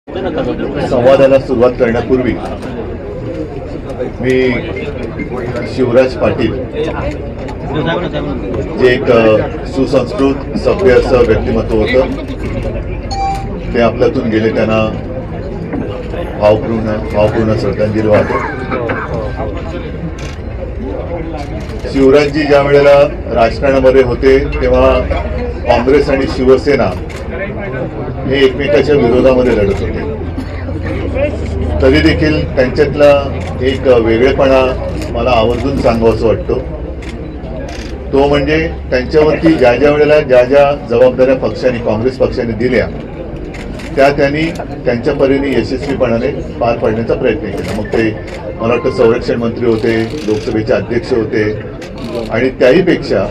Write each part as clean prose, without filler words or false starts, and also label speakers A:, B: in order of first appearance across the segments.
A: संवादाला सुरुवात करण्यापूर्वी मी शिवराज पाटील जे एक सुसंस्कृत सभ्य असं व्यक्तिमत्व होतं ते आपल्यातून गेले, त्यांना भावपूर्ण श्रद्धांजली वाहतो. शिवराजजी ज्या वेळेला राजकारणामध्ये होते तेव्हा काँग्रेस आणि शिवसेना हे एकमेकाच्या विरोधामध्ये लढत होते. तरी देखील त्यांच्यातला एक वेगळेपणा मला आवर्जून सांगावासा वाटतो. तो म्हणजे त्यांच्यावरती ज्या ज्या वेळेला ज्या ज्या जबाबदाऱ्या पक्षाने, काँग्रेस पक्षाने दिल्या त्या त्यांनी त्यांच्या परीने यशस्वीपणाने पार पाडण्याचा प्रयत्न केला. मग ते मला वाटतं संरक्षण मंत्री होते, लोकसभेचे अध्यक्ष होते, आणि त्याहीपेक्षा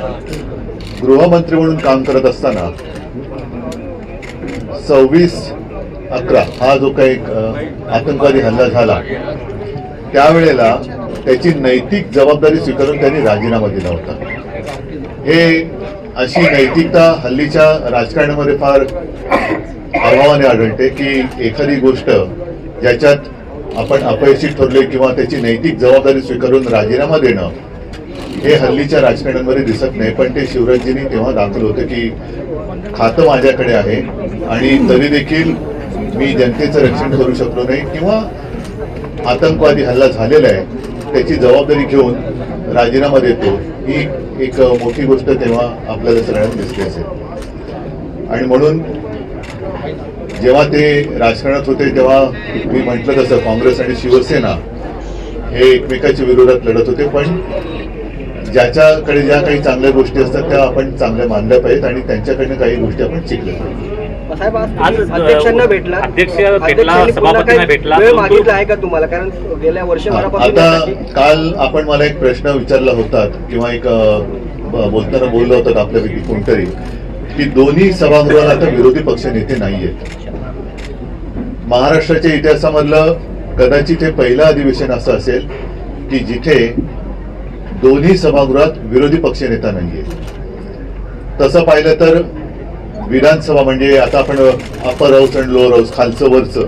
A: गृहमंत्री म्हणून काम करत असताना 26/11 हा जो काही आतंकवादी हल्ला झाला त्यावेळेला त्याची नैतिक जबाबदारी स्वीकारून त्यांनी राजीनामा दिला होता. हे अशी नैतिकता हल्लीच्या राजकारणामध्ये फार अभावाने आढळते की एखादी गोष्ट ज्याच्यात आपण अपयशी ठरले किंवा त्याची नैतिक जबाबदारी स्वीकारून राजीनामा देणं हे हल्लीच्या राजकारणामध्ये दिसत नाही. पण ते शिवराजजींनी तेव्हा दाखवलं होतं की खातं माझ्याकडे आहे आणि तरी देखील मी जनतेचं रक्षण करू शकलो नाही किंवा आतंकवादी हल्ला झालेला आहे त्याची जबाबदारी घेऊन राजीनामा देतो, ही एक मोठी गोष्ट तेव्हा आपल्याला सगळ्यांना दिसली असेल. आणि म्हणून जेव्हा ते राजकारणात होते तेव्हा मी म्हटलं तसं काँग्रेस आणि शिवसेना हे एकमेकाच्या विरोधात लढत होते. पण ज्याच्याकडे ज्या काही चांगल्या गोष्टी असतात त्या आपण चांगल्या मानल्या पाहिजेत आणि त्यांच्याकडनं काही गोष्टी आपण शिकल्या पाहिजेत.
B: अध्यक्षांना भेटला, सभापतींना भेटला, वेळ मागितला आहे का तुम्हाला? कारण गेल्या वर्षभरापासून
A: आता काल आपण मला एक प्रश्न विचारला होता किंवा एक बोलताना बोललं होतं आपल्यापैकी कोणतरी की दोन्ही सभागृहाला आता विरोधी पक्ष नेते नाहीयेत. महाराष्ट्राच्या इतिहासामधलं कदाचित हे पहिलं अधिवेशन असं असेल की जिथे दोन्ही सभागृहात विरोधी पक्ष नेता नाहीये. तसं पाहिलं तर विधानसभा म्हणजे आता आपण अपर हाऊस आणि लोअर हाऊस, खालचं वरचं,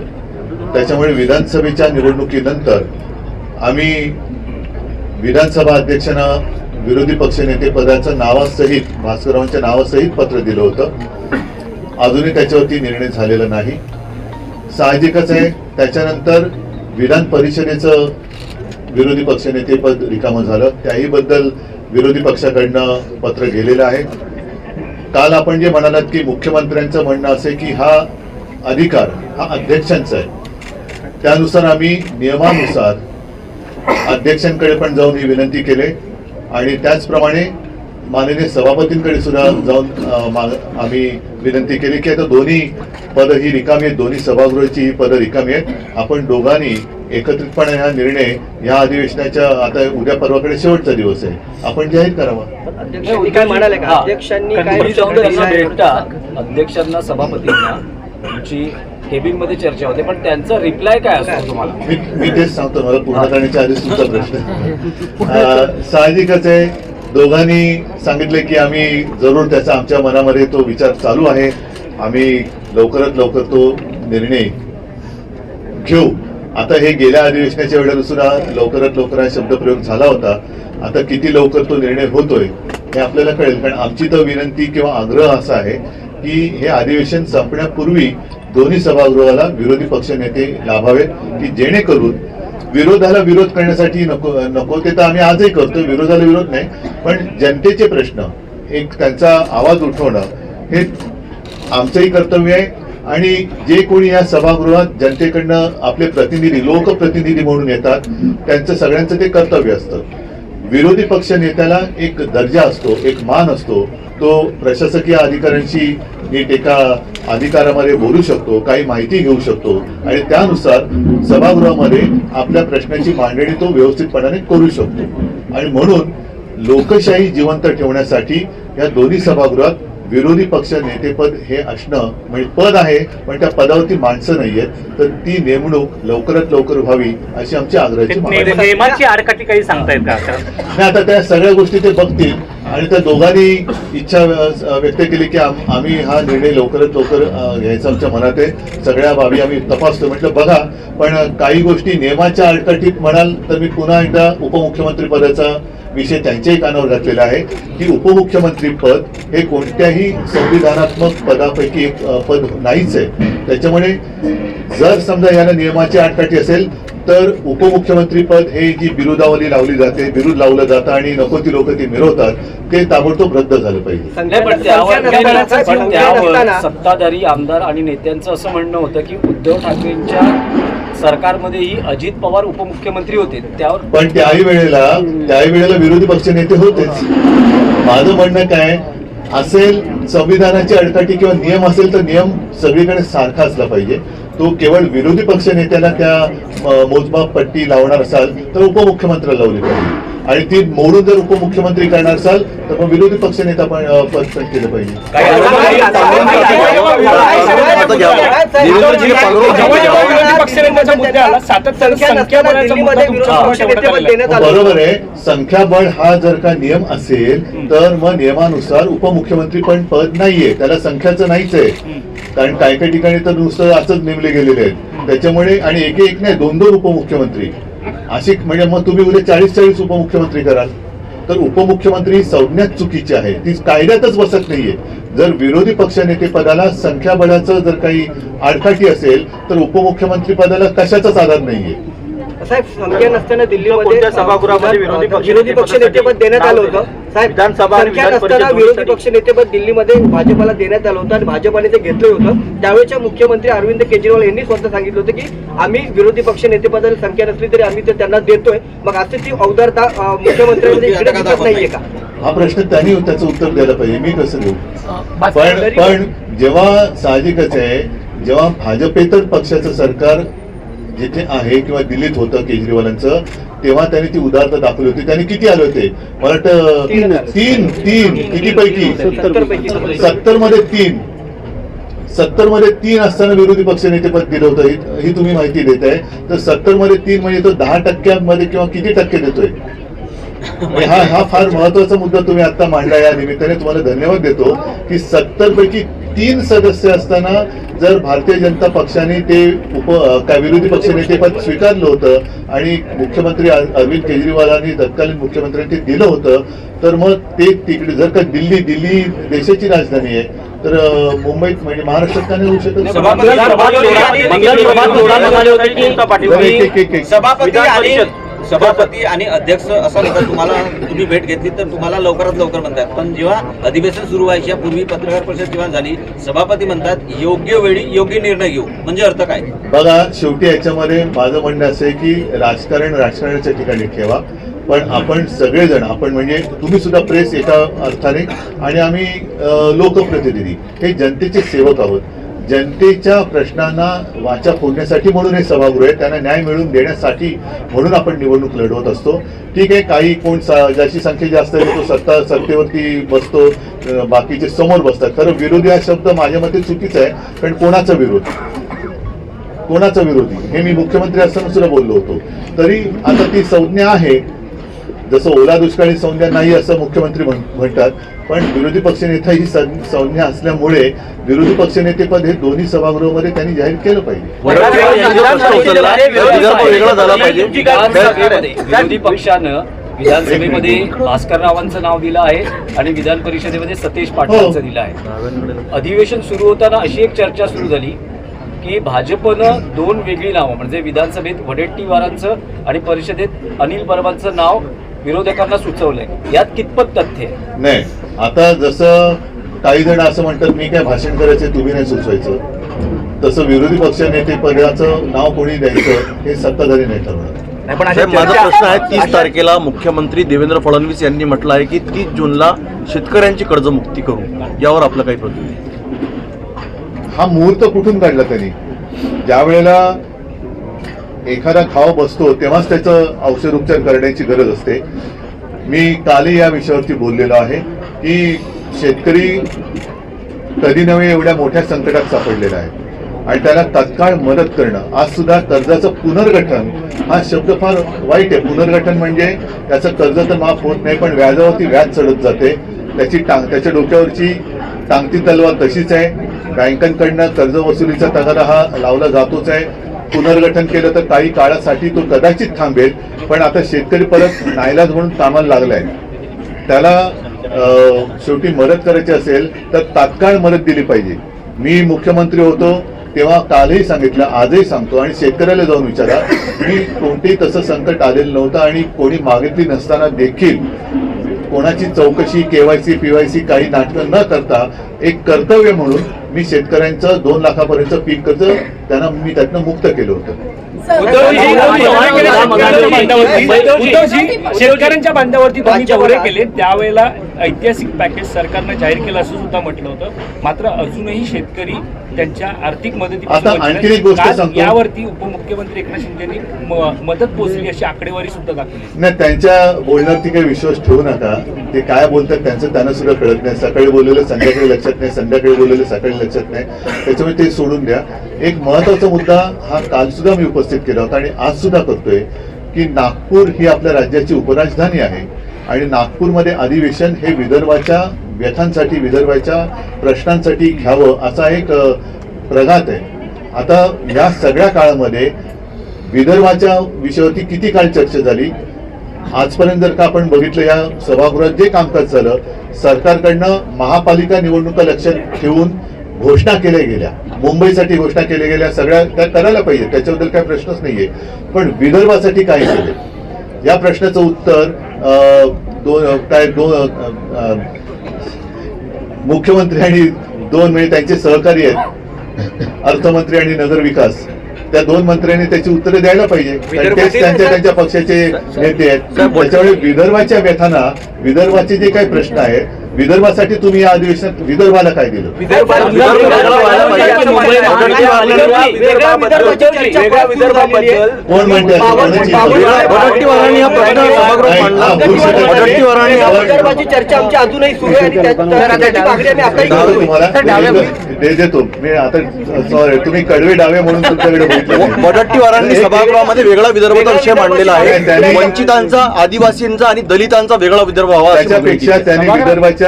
A: त्याच्यामुळे विधानसभेच्या निवडणुकीनंतर आम्ही विधानसभा अध्यक्षांना विरोधी पक्षनेते पदाचं नावासहित, भास्कररावांच्या नावासहित पत्र दिलं होतं. अजूनही त्याच्यावरती निर्णय झालेला नाही. साहजिकच आहे त्याच्यानंतर विधान परिषदेचं विरोधी पक्षनेतेपद रिकामं झालं, त्याही बद्दल विरोधी पक्षाकडनं पत्र गेलेलं आहे. काल आपण जे म्हणालात की मुख्यमंत्र्यांचं म्हणणं असे की हा अधिकार हा अध्यक्षांचा आहे, त्यानुसार आम्ही नियमानुसार अध्यक्षांकडे पण जाऊन ही विनंती केली आणि त्याचप्रमाणे माननीय सभापतींकडे सुद्धा जाऊन आम्ही विनंती केली की आता दोन्ही पदं ही रिकामी आहेत, दोन्ही सभागृहाची ही पदं रिकामी आहेत. आपण दोघांनी एकत्रितपणे हा निर्णय या अधिवेशनाच्या, आता उद्या परवाकडे शेवटचा दिवस आहे, आपण जाहीर करावा.
B: काय म्हणाले का अध्यक्षांनी?
C: अध्यक्षांना, सभापतींना तुमची केबिन मध्ये चर्चा होते, पण त्यांचा रिप्लाय काय असतो तुम्हाला?
A: मी तेच सांगतो, मला पूर्ण करण्याच्या आधीच तुमचा प्रश्न. साहजिकच आहे, दोघांनी सांगितले की आम्ही जरूर त्याचा आमच्या मनामध्ये तो विचार चालू आहे, आम्ही लवकरात लवकर तो निर्णय घेऊ. आता हे गेल्या अधिवेशनाच्या वेळेला सुद्धा लवकरात लवकर हा शब्दप्रयोग झाला होता. आता किती लवकर तो निर्णय होतोय हे आपल्याला कळेल. कारण आमची तर विनंती किंवा आग्रह असा आहे की हे अधिवेशन संपण्यापूर्वी दोन्ही सभागृहाला विरोधी पक्ष नेते लाभावेत की जेणेकरून विरोधाला विरोध करण्यासाठी नको ते तर आम्ही आजही करतो, विरोधाला विरोध नाही, पण जनतेचे प्रश्न एक त्यांचा आवाज उठवणं हे आमचंही कर्तव्य आहे. आणि जे कोणी या सभागृहात जनतेकडनं आपले प्रतिनिधी, लोकप्रतिनिधी म्हणून येतात, त्यांचं सगळ्यांचं ते कर्तव्य असतं. विरोधी पक्ष नेत्याला एक दर्जा असतो, एक मान असतो, तो प्रशासकीय अधिकाऱ्यांशी नीट एका अधिकारामध्ये बोलू शकतो, काही माहिती घेऊ शकतो आणि त्यानुसार सभागृहामध्ये आपल्या प्रश्नाची मांडणी तो व्यवस्थितपणाने करू शकतो. आणि म्हणून लोकशाही जिवंत ठेवण्यासाठी या दोन्ही सभागृहात विरोधी पक्ष नेतेपद हे असणं म्हणजे पद आहे, पण त्या पदावरती माणसं नाहीयेत, तर ती नेमणूक लवकरात लवकर व्हावी अशी आमची आग्रहाची मागणी.
B: नियमाची आडकाठी काही सांगतायत का?
A: आता त्या सगळ्या गोष्टी ते बघतील आणि त्या दोघांनी इच्छा व्यक्त केली की आम्ही हा निर्णय लवकरात लवकर घ्यायचा आमच्या मनात आहे, सगळ्या बाबी आम्ही तपासतो. म्हटलं बघा, पण काही गोष्टी नियमाच्या अडकटीत म्हणाल तर मी पुन्हा एकदा उपमुख्यमंत्री पदाचा विषय त्यांच्याही कानावर घातलेला आहे की उपमुख्यमंत्री पद हे कोणत्याही संविधानात्मक पदापैकी एक पद नाहीच आहे. त्याच्यामुळे जर समजा याला नियमाची आडकाठी असेल तर उपमुख्यमंत्री पद हे जी बिरुदावली लावली जाते, बिरुद लावलं जातं आणि नको ती लोक ती मिरवतात, ते ताबडतोब रद्द झालं पाहिजे.
C: नाही, पण त्यावर सत्ताधारी आमदार आणि नेत्यांचं असं म्हणणं होतं की उद्धव ठाकरेंच्या सरकारमध्येही अजित पवार उपमुख्यमंत्री होते, त्यावर
A: पण त्याही वेळेला विरोधी पक्ष नेते होतेच. माझं म्हणणं काय असेल, संविधानाची अडकाठी किंवा नियम असेल तर नियम सगळीकडे सारखा असला पाहिजे. तो केवळ विरोधी पक्ष नेत्याला त्या मोजमाप पट्टी लावणार असाल तर उपमुख्यमंत्र्याला लावली पाहिजे, आणि ती मोडून जर उपमुख्यमंत्री करणार असाल तर मग विरोधी पक्ष नेता पण पद केलं पाहिजे. बरोबर आहे, संख्याबळ हा जर का नियम असेल तर मग नियमानुसार उपमुख्यमंत्री पण पद नाहीये, त्याला संख्याचं नाहीच आहे. कारण काही काही ठिकाणी तर नुसतं असंच नेमले गेलेले आहेत. त्याच्यामुळे आणि एक नाही 2-2 उपमुख्यमंत्री अशी, म्हणजे मग तुम्ही उद्या 40-40 उपमुख्यमंत्री कराल तर उपमुख्यमंत्री संज्ञाच चुकीची आहे, ती कायद्यातच बसत नाहीये. जर विरोधी पक्षनेते पदाला संख्याबळाचं जर काही आडकाठी असेल तर उपमुख्यमंत्री पदाला कशाचाच आधार नाहीये.
B: साहेब, संख्या नसताना दिल्लीमध्ये सभागृहामध्ये विरोधी पक्ष नेतेपद देण्यात आलं होतं. साहेब, संख्या नसताना विरोधी पक्ष नेतेपद दिल्लीमध्ये भाजपला देण्यात आलं होतं आणि भाजपाने ते घेतलं होतं. त्यावेळेच्या मुख्यमंत्री अरविंद केजरीवाल यांनी स्वतः सांगितलं होतं की आम्ही विरोधी पक्ष नेतेपदाला संख्या नसली तरी आम्ही ते त्यांना देतोय. मग असे ती अवधारता मुख्यमंत्र्यांमध्ये इकडे दिसत नाहीये का?
A: हा प्रश्न त्यांनी त्याचं उत्तर द्यायला पाहिजे, मी कसं देऊ? पण जेव्हा साहजिकच आहे, जेव्हा भाजपेतर पक्षाचं सरकार जिथे आहे किंवा दिल्लीत होतं केजरीवालांचं, तेव्हा त्यांनी ती उदारता दाखवली होती. त्यांनी किती आले होते? मला वाटतं तीन किती पैकी 70 मध्ये 3 असताना विरोधी पक्षनेतेपद दिलं होतं. ही तुम्ही माहिती देताय. तर 70 मध्ये 3 म्हणजे तो 10% किंवा किती टक्के देतोय? हा फार महत्वाचा मुद्दा तुम्ही आता मांडला. या निमित्ताने तुम्हाला धन्यवाद देतो की 70 पैकी 3 सदस्य असताना जर भारतीय जनता पक्षाने ते विरोधी पक्षनेतेपद स्वीकारलं होतं आणि मुख्यमंत्री अरविंद केजरीवालांनी तत्कालीन मुख्यमंत्र्यांनी ते दिलं होतं, तर मग ते तिकडे जर का दिल्ली देशाची राजधानी आहे तर मुंबईत म्हणजे महाराष्ट्रात का नाही होऊ शकत?
D: सभापती आणि अध्यक्ष असं तुम्हाला तुम्ही भेट घेतली तर तुम्हाला लवकरात लवकर म्हणतात, पण जेव्हा अधिवेशन सुरू व्हायच्या पूर्वी पत्रकार परिषद जेव्हा झाली, सभापती म्हणतात योग्य वेळी योग्य निर्णय घेऊ. म्हणजे अर्थ काय?
A: बघा, शेवटी याच्यामध्ये माझं म्हणणं असं आहे की राजकारणाच्या ठिकाणी ठेवा, पण आपण सगळेजण, आपण म्हणजे तुम्ही सुद्धा प्रेस एका अर्थाने आणि आम्ही लोकप्रतिनिधी हे जनतेचे सेवक आहोत. जनतेच्या प्रश्नांना वाचा फोडण्यासाठी म्हणून हे सभागृह आहे, त्यांना न्याय मिळवून देण्यासाठी म्हणून आपण निवडणूक लढवत असतो. ठीक आहे, काही कोण ज्याची संख्या जास्त आहे तो सत्तेवरती बसतो, बाकीचे समोर बसतात. खरं विरोधी हा शब्द माझ्या मते चुकीचा आहे, कारण कोणाचा विरोधी हे मी मुख्यमंत्री असताना सुद्धा बोललो होतो. तरी आता ती संज्ञा आहे, जसं ओला दुष्काळी संज्ञा नाही असं मुख्यमंत्री म्हणतात, पण विरोधी पक्षनेता ही संज्ञा असल्यामुळे विरोधी पक्षनेतेपद हे दोन्ही सभागृहामध्ये त्यांनी जाहीर केलं पाहिजे.
C: विरोधी पक्षानं विधानसभेमध्ये भास्कररावांचं नाव दिलं आहे आणि विधान परिषदेमध्ये सतेज पाटलांचं दिलं आहे. अधिवेशन सुरू होताना अशी एक चर्चा सुरू झाली की भाजपनं 2 वेगळी नावं, म्हणजे विधानसभेत वडेट्टीवारांचं आणि परिषदेत अनिल परबांचं नाव विरोधकांना सुचवलंय. यात कितपत तथ्य आहे?
A: नाही, आता जसं काही जण असं म्हणतात मी काय भाषण करायचं तुम्ही नाही सुचवायचं, तसं विरोधी पक्ष नेते पदाचं नाव कोणी द्यायचं हे सत्ताधारी नाही ठरवणार.
E: माझा प्रश्न आहे, 30 तारखेला मुख्यमंत्री देवेंद्र फडणवीस यांनी म्हटलं आहे की 30 जूनला शेतकऱ्यांची कर्जमुक्ती करू, यावर आपलं काही प्रतिक्रिया?
A: हा मुहूर्त कुठून काढला त्यांनी? ज्या वेळेला एखादा घाव बसतो तेव्हाच त्याचं औषधोपचार करण्याची गरज असते. मी कालही या विषयावरती बोललेलो आहे की शेतकरी कधी नव्हे एवढ्या मोठ्या संकटात सापडलेला आहे. आणि त्याला तात्काळ मदत करणं. आज सुद्धा कर्जाचं पुनर्गठन हा शब्द फार वाईट आहे. पुनर्गठन म्हणजे त्याचं कर्ज तर माफ होत नाही, पण व्याजावरती व्याज चढत जाते. त्याच्या डोक्यावरची टांगती तलवार तशीच आहे. बँकांकडनं कर्ज वसुलीचा तगादा हा लावला जातोच आहे. पुनर्गठन केलं तर काही काळासाठी तो कदाचित थांबेल, पण आता शेतकरी परत नाईलाज म्हणून कामाला लागलाय. त्याला शेवटी मदत करायची असेल तर तात्काळ मदत दिली पाहिजे. मी मुख्यमंत्री होतो तेव्हा कालही सांगितलं, आजही सांगतो, आणि शेतकऱ्याला जाऊन विचारा, मी कोणतेही तसं संकट आलेलं नव्हतं आणि कोणी मागितली नसताना देखील कोणाची चौकशी, केवायसी पीवायसी काही नाटकं न करता एक कर्तव्य म्हणून मी शेतकऱ्यांचं 2 लाखापर्यंत पीक कर्ज त्यांना मी त्यातनं मुक्त केलं होतं.
F: शेतकऱ्यांच्या बांधावरती तुम्ही दौरे केले, त्यावेळेला ऐतिहासिक पॅकेज सरकारनं जाहीर केलं असं सुद्धा म्हटलं होतं. मात्र अजूनही शेतकरी त्यांच्या आर्थिक
A: आता आणखी एक गोष्ट
F: मदतीपासून
A: सांगतो.
F: यावरती उपमुख्यमंत्री एकनाथ शिंदेनी मदत पोहोचली अशी आकडेवारी सुद्धा दाखवली.
A: नाही, त्यांच्या बोलण्यावरती काही विश्वास ठेवू नका. ते काय बोलतात त्यांचं त्यांना सुद्धा कळत नाही. सकाळी बोललेलं संध्याकाळी लक्षात नाही, संध्याकाळी बोललेलं सकाळी लक्षात नाही. त्याच्यामुळे ते सोडून द्या. एक महत्वाचा मुद्दा हा काल सुद्धा मी उपस्थित केला होता आणि आज सुद्धा करतोय की नागपूर ही आपल्या राज्याची उपराजधानी आहे आणि नागपूरमध्ये अधिवेशन हे विदर्भाच्या व्यथांसाठी, विदर्भाच्या प्रश्नांसाठी घ्यावं असा एक प्रघात आहे. आता या सगळ्या काळामध्ये विदर्भाच्या विषयावरती किती काळ चर्चा झाली. आजपर्यंत जर का आपण बघितलं या सभागृहात जे कामकाज झालं, सरकारकडनं महापालिका निवडणुका लक्षात ठेवून घोषणा केल्या गेल्या, मुंबईसाठी घोषणा केल्या गेल्या, सगळ्या त्या करायला पाहिजे, त्याच्याबद्दल काही प्रश्नच नाहीये. पण विदर्भासाठी काय केले या प्रश्नाचं उत्तर मुख्यमंत्री आणि 2 म्हणजे त्यांचे सहकारी आहेत, अर्थमंत्री आणि नगर विकास, त्या 2 मंत्र्यांनी त्याची उत्तरे द्यायला पाहिजे. तेच त्यांच्या पक्षाचे नेते आहेत. त्याच्यामुळे विदर्भाच्या व्यथांना, विदर्भाचे जे काही प्रश्न आहेत, विदर्भासाठी तुम्ही या अधिवेशनात विदर्भाला काय दिलं? कोण म्हणते
B: विदर्भाची चर्चा आमची अजूनही सुरू आहे आणि त्याची मागणी आम्ही आताही
A: तुम्हाला देतो मी. आता सॉरी, तुम्ही कडवे डावे म्हणून तुमच्याकडे बघितलं.
E: वडट्टीवारांनी सभागृहामध्ये वेगळा विदर्भाचा विषय मांडलेला आहे. वंचितांचा, आदिवासींचा आणि दलितांचा वेगळा विदर्भ हवा.
A: त्याच्यापेक्षा त्यांनी विदर्भाच्या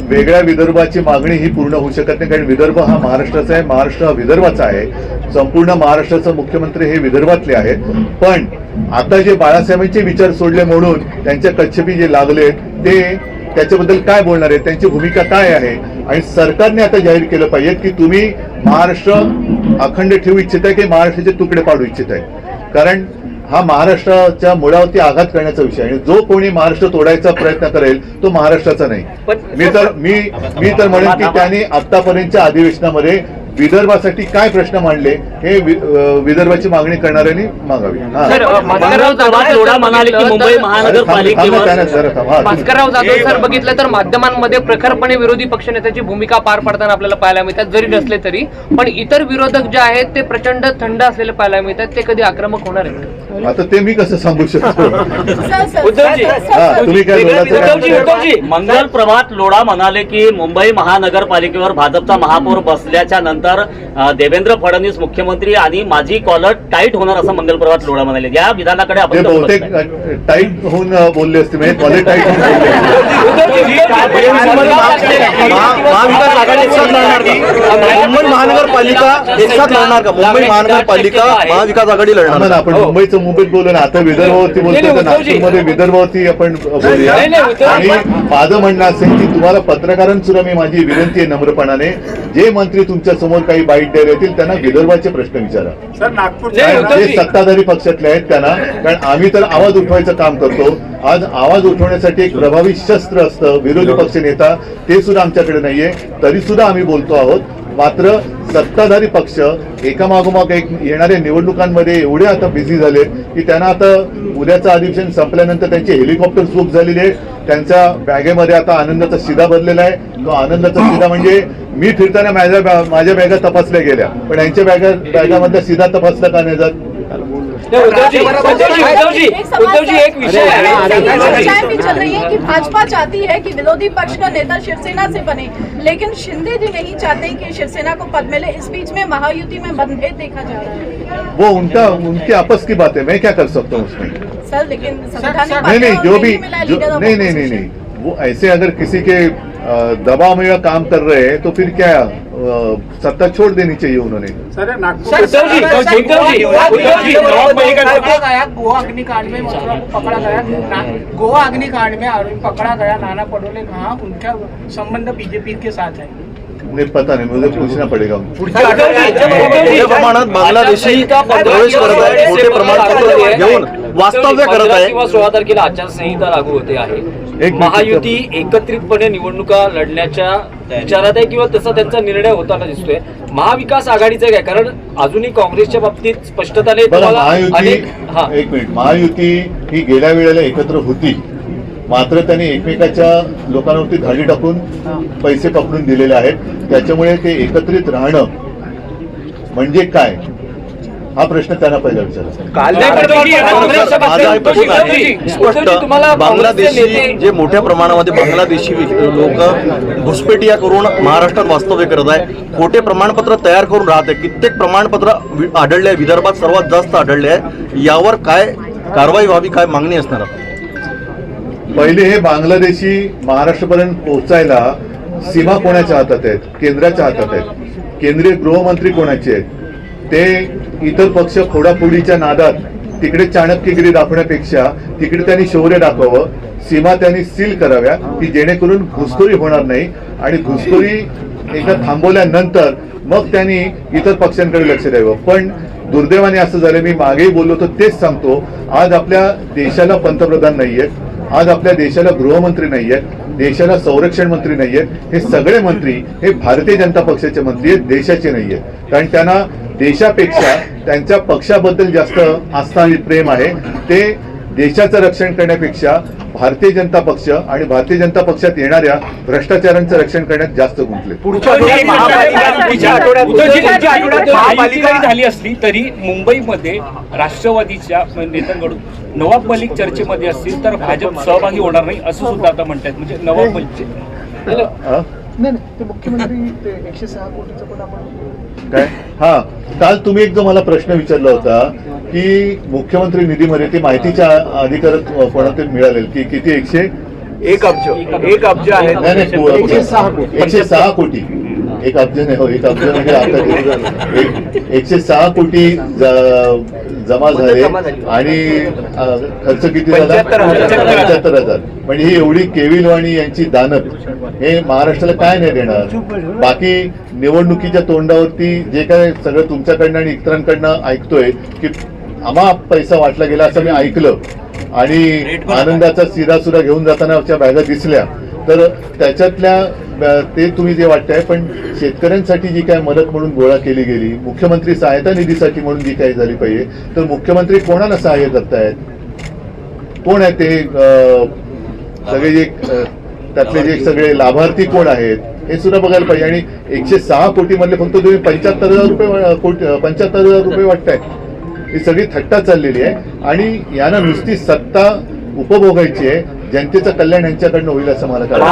A: वेगळ्या विदर्भाची मागणी ही पूर्ण होऊ शकत नाही, कारण विदर्भ हा महाराष्ट्राचा आहे, महाराष्ट्र हा विदर्भाचा आहे. संपूर्ण महाराष्ट्राचे मुख्यमंत्री हे विदर्भातले आहेत. पण आता जे बाळासाहेबांचे विचार सोडले म्हणून त्यांच्या कच्छपी जे लागले ते त्याच्याबद्दल काय बोलणार आहे, त्यांची भूमिका काय आहे. आणि सरकारने आता जाहीर केलं पाहिजे की तुम्ही महाराष्ट्र अखंड ठेवू इच्छित आहे की महाराष्ट्राचे तुकडे पाडू इच्छित आहे. कारण हा महाराष्ट्राच्या मुळावरती आघात करण्याचा विषय आहे. जो कोणी महाराष्ट्र तोडायचा प्रयत्न करेल तो महाराष्ट्राचा नाही. मी तर म्हणेन की त्यांनी आतापर्यंतच्या अधिवेशनामध्ये विदर्भासाठी काय प्रश्न मांडले हे विदर्भाची मागणी करणाऱ्यांनी मागावी.
G: भास्करराव जाधव सर बघितलं तर माध्यमांमध्ये प्रखरपणे विरोधी पक्षनेत्याची भूमिका पार पाडताना आपल्याला पाहायला मिळतात, जरी नसले तरी. पण इतर विरोधक जे आहेत ते प्रचंड थंड असलेले पाहायला मिळतात. ते कधी आक्रमक होणार आहेत?
A: आता ते मी कसं सांगू शकतो?
C: उद्धवजी,
A: तुम्ही काय
H: मंगल प्रभात लोढा म्हणाले की मुंबई महानगरपालिकेवर भाजपचा महापौर बसल्याच्या नंतर देवेंद्र फडणवीस मुख्यमंत्री आणि माझी कॉलर टाईट होणार असं मंगल प्रभात लोढा म्हणाले. या विधानाकडे आपण
A: बहुतेक टाईट होऊन बोलले असते, म्हणजे कॉलेज टाईट होऊन
E: महाविकास आघाडी एकसाथ लढणार का? मुंबई महानगरपालिका एकसाथ लढणार का? मुंबई महानगरपालिका महाविकास आघाडी लढणार.
A: आपण मुंबईचं मुंबईत बोललो ना, आता विदर्भावरती बोलतो तर नागपूरमध्ये विदर्भावरती आपण बोलूया. आणि माझं म्हणणं असेल की तुम्हाला पत्रकारांसुद्धा मी माझी विनंती आहे नम्रपणाने, जे मंत्री तुमच्या समोर काही बाईट द्यायला येतील त्यांना विदर्भाचे प्रश्न विचारा. जे सत्ताधारी पक्षातले आहेत त्यांना, कारण आम्ही तर आवाज उठवायचं काम करतो. आज आवाज उठवण्यासाठी एक प्रभावी शस्त्र असतं विरोधी पक्ष नेता, ते सुद्धा आमच्याकडे नाहीये, तरी सुद्धा आम्ही बोलतो आहोत. मात्र सत्ताधारी पक्ष एकामागोमाग एक येणाऱ्या निवडणुकांमध्ये एवढे आता बिझी झाले की त्यांना आता उद्याचं अधिवेशन संपल्यानंतर त्यांची हेलिकॉप्टर बुक झालेली आहे. त्यांच्या बॅगेमध्ये आता आनंदाचा शिधा भरलेला आहे. तो आनंदाचा शिधा म्हणजे मी फिरताना माझ्या बॅगा तपासल्या गेल्या, पण यांच्या बॅगामधल्या शिधा तपासला का नाही जात?
C: उद्धवजी एक विषय आहे
I: चर्चाएं भी चल रही है कि भाजपा चाहती है कि विरोधी पक्ष का नेता शिवसेना से बने, लेकिन शिंदे जी नहीं चाहते कि शिवसेना को पद मिले। इस बीच में महायुति में मतभेद देखा जा रहा है।
A: वो उनके आपस की बात है, मैं क्या कर सकता हूँ उसमें।
I: सर लेकिन संवैधानिक
A: नहीं
I: बातें
A: जो
I: और
A: भी
I: मिला लीडर ऑफ
A: नहीं
I: ऑपोजिशन।
A: वो ऐसे अगर किसी के दबाव में काम कर रहे हैं तो फिर क्या सत्ता छोड़ देनी चाहिए उन्होंने।
J: गोवा अग्निकांड में मथुरा को पकड़ा गया, गोवा अग्निकांड में आरोपी पकड़ा गया नाना पटोले, कहा उनका संबंध बीजेपी के साथ है।
A: नहीं पता नहीं, मुझे पूछना पड़ेगा।
E: मोठ्या प्रमाणात बांगलादेशी प्रवेश करत आहे, मोठे प्रमाणपत्र घेऊन वास्तव्य करत आहे
C: किंवा 16 तारखेला आचारसंहिता लागू होते आहे।
A: एक
C: महायुती एकत्रितपणे निवडणुका लढण्याच्या विचारात आहे किंवा तसा त्यांचा निर्णय होताना दिसतोय। महाविकास आघाडीचं काय, कारण अजूनही काँग्रेसच्या बाबतीत स्पष्टता नाही।
A: बरं,
C: तुम्हाला
A: महायुती
C: अनेक
A: एक मिनिट, महायुती ही गेल्या वेळेला एकत्र होती, मात्र त्यांनी एकमेकाच्या लोकांवरती धाडी टाकून पैसे पकडून दिलेले आहेत। त्याच्यामुळे ते एकत्रित राहणं म्हणजे काय हा प्रश्न त्यांना पहिला
E: माझा हा प्रश्न आहे स्पष्ट, बांगलादेशी जे मोठ्या प्रमाणामध्ये बांगलादेशी लोक घुसपेटिया करून महाराष्ट्रात वास्तव्य करत आहे, खोटे प्रमाणपत्र तयार करून राहत आहे, कित्येक प्रमाणपत्र आढळले आहे, विदर्भात सर्वात जास्त आढळले आहे। यावर काय कारवाई व्हावी, काय मागणी असणार आहे?
A: पहिले हे बांगलादेशी महाराष्ट्रापर्यंत पोहोचायला सीमा कोणाच्या हातात आहेत? केंद्राच्या हातात आहेत। केंद्रीय गृहमंत्री कोणाचे आहेत? ते इतर पक्ष फोडाफोडीच्या नादात तिकडे चाणक्यगिरी दाखवण्यापेक्षा तिकडे त्यांनी शौर्य दाखवावं, सीमा त्यांनी सील कराव्या की जेणेकरून घुसखोरी होणार नाही, आणि घुसखोरी एकदा थांबवल्यानंतर मग त्यांनी इतर पक्षांकडे लक्ष द्यावं। पण दुर्दैवाने असं झालं, मी मागेही बोललो तर तेच सांगतो, आज आपल्या देशाला पंतप्रधान नाहीयेत, आज आपल्या देशाला गृहमंत्री नाहीयेत, देशाला संरक्षण मंत्री नाहीयेत। हे सगळे मंत्री हे भारतीय जनता पक्षाचे मंत्री आहेत, देशाचे नाहीयेत। कारण त्यांना देशापेक्षा त्यांच्या पक्षाबद्दल जास्त आस्था आणि प्रेम आहे। ते देशाचं रक्षण करण्यापेक्षा भारतीय जनता पक्ष आणि भारतीय जनता पक्षात येणाऱ्या भ्रष्टाचारांचं रक्षण करण्यात जास्त गुंतले।
F: महापालिका झाली असली तरी मुंबईमध्ये राष्ट्रवादीच्या नेत्यांकडून नवाब मलिक चर्चेमध्ये असतील तर भाजप सहभागी होणार नाही असं सुद्धा आता म्हणतात। म्हणजे नवाब मलिकचे
A: काय हा काल तुम्ही एक जो मला प्रश्न विचारला होता की मुख्यमंत्री निधीमध्ये ते माहितीच्या अधिकार कोणातरी मिळालेल की किती
B: 1 अब्ज आहे।
A: नाही 106 कोटी, 1 अब्ज नाही हो, 1 अब्ज म्हणजे आता 106 कोटी जमा झाले आणि खर्च किती झाला? 75,000। म्हणजे ही एवढी केविलवाणी यांची दानत हे महाराष्ट्राला काय नाही देणार? बाकी निवडणुकीच्या तोंडावरती जे काय सगळं तुमच्याकडनं आणि इतरांकडनं ऐकतोय की आम्हा पैसा वाटला गेला असं मी ऐकलं, आणि आनंदाचा सिरासुरा घेऊन जाताना बॅगा दिसल्या, तर त्याच्यातल्या ते तुम्ही जे वाटतंय, पण शेतकऱ्यांसाठी जी काय मदत म्हणून गोळा केली गेली, मुख्यमंत्री सहायता निधीसाठी म्हणून जी काही झाली पाहिजे, तर मुख्यमंत्री कोणाला सहाय्य करतायत? कोण आहे ते सगळे जे त्यातले जे सगळे लाभार्थी कोण आहेत हे सुद्धा बघायला पाहिजे। आणि 106 कोटी मधले फक्त तुम्ही 75,000 रुपये वाटताय, ही सगळी थट्टा चाललेली आहे। आणि यांना नुसती सत्ता उपभोगायची आहे, जनतेचं कल्याण यांच्याकडनं होईल असं मला कळलं।